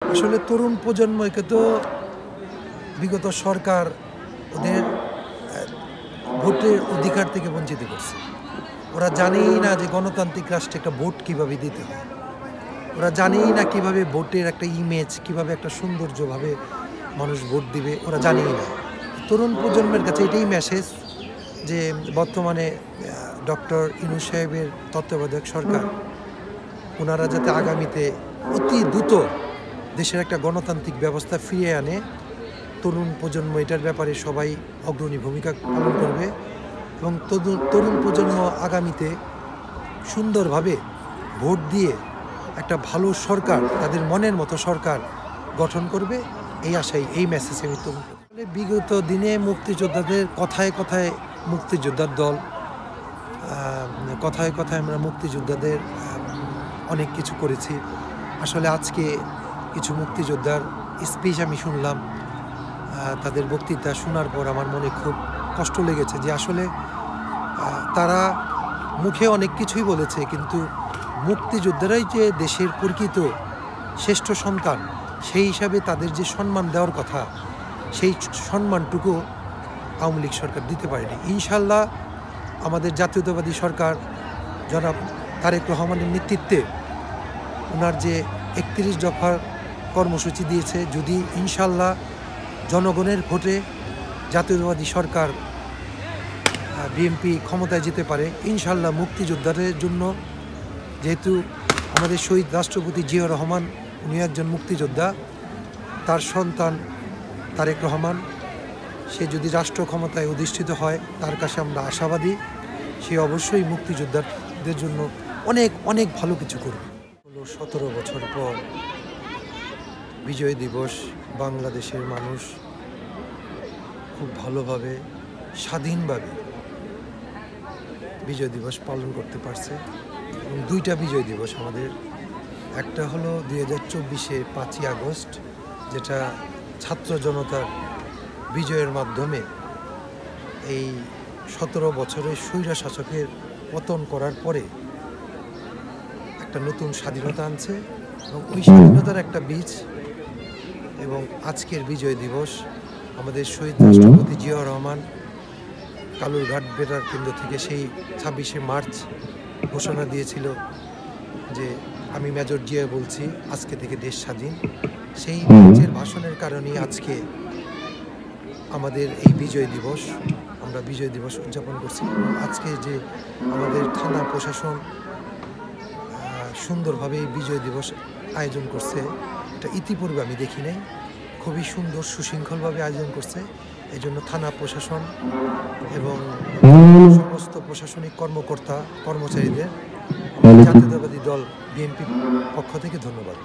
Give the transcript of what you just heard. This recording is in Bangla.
আসলে তরুণ প্রজন্মকে তো বিগত সরকার ওদের ভোটের অধিকার থেকে বঞ্চিত করছে। ওরা জানেই না যে গণতান্ত্রিক রাষ্ট্রে একটা ভোট কীভাবে দিতে হয়। ওরা জানেই না কিভাবে ভোটের একটা ইমেজ, কিভাবে একটা সৌন্দর্যভাবে মানুষ ভোট দিবে, ওরা জানেই না। তরুণ প্রজন্মের কাছে এটাই মেসেজ যে বর্তমানে ডক্টর ইউনূস সাহেবের তত্ত্বাবধায়ক সরকার, ওনারা যাতে আগামীতে অতি দ্রুত দেশের একটা গণতান্ত্রিক ব্যবস্থা ফিরিয়ে আনে। তরুণ প্রজন্ম এটার ব্যাপারে সবাই অগ্রণী ভূমিকা পালন করবে এবং তরুণ প্রজন্ম আগামীতে সুন্দরভাবে ভোট দিয়ে একটা ভালো সরকার, তাদের মনের মতো সরকার গঠন করবে, এই আশাই, এই মেসেজ আমি তো। বিগত দিনে মুক্তিযোদ্ধাদের কথায় কথায় মুক্তিযোদ্ধার দল, কথায় কথায় আমরা মুক্তিযোদ্ধাদের অনেক কিছু করেছি। আসলে আজকে কিছু মুক্তিযোদ্ধার স্পিচ আমি শুনলাম, তাদের বক্তৃতা শোনার পর আমার মনে খুব কষ্ট লেগেছে যে আসলে তারা মুখে অনেক কিছুই বলেছে, কিন্তু মুক্তিযোদ্ধারাই যে দেশের প্রকৃত শ্রেষ্ঠ সন্তান, সেই হিসাবে তাদের যে সম্মান দেওয়ার কথা, সেই সম্মানটুকু আওয়ামী লীগ সরকার দিতে পারেনি। ইনশাল্লাহ আমাদের জাতীয়তাবাদী সরকার জনাব তারেক রহমানের নেতৃত্বে ওনার যে 31 দফার কর্মসূচি দিয়েছে, যদি ইনশাল্লাহ জনগণের ভোটে জাতীয়তাবাদী সরকার বিএনপি ক্ষমতায় যেতে পারে, ইনশাল্লাহ মুক্তিযোদ্ধাদের জন্য, যেহেতু আমাদের শহীদ রাষ্ট্রপতি জিয়াউর রহমান উনি একজন মুক্তিযোদ্ধা, তার সন্তান তারেক রহমান সে যদি রাষ্ট্র ক্ষমতায় অধিষ্ঠিত হয়, তার কাছে আমরা আশাবাদী সে অবশ্যই মুক্তিযোদ্ধাদের জন্য অনেক অনেক ভালো কিছু করবে। 17 বছর পর বিজয় দিবস বাংলাদেশের মানুষ খুব ভালোভাবে স্বাধীনভাবে বিজয় দিবস পালন করতে পারছে। এবং 2টা বিজয় দিবস আমাদের, একটা হলো 2024-এ 5ই আগস্ট, যেটা ছাত্র জনতার বিজয়ের মাধ্যমে এই 17 বছরের স্বৈরা শাসকের পতন করার পরে একটা নতুন স্বাধীনতা আনছে এবং ওই স্বাধীনতার একটা বীজ। এবং আজকের বিজয় দিবস আমাদের শহীদ রাষ্ট্রপতি জিয়াউর রহমান কালুরঘাট বেতার কেন্দ্র থেকে সেই 26শে মার্চ ঘোষণা দিয়েছিল যে আমি মেজর জিয়া বলছি, আজকে থেকে দেশ স্বাধীন। সেই মার্চের ভাষণের কারণেই আজকে আমাদের এই বিজয় দিবস, আমরা বিজয় দিবস উদযাপন করছি। এবং আজকে যে আমাদের থানা প্রশাসন সুন্দরভাবে এই বিজয় দিবস আয়োজন করছে, এটা ইতিপূর্বে আমি দেখি নাই। খুবই সুন্দর সুশৃঙ্খলভাবে আয়োজন করছে। এই জন্য থানা প্রশাসন এবং সমস্ত প্রশাসনিক কর্মকর্তা কর্মচারীদের জাতীয়তাবাদী দল বিএনপির পক্ষ থেকে ধন্যবাদ।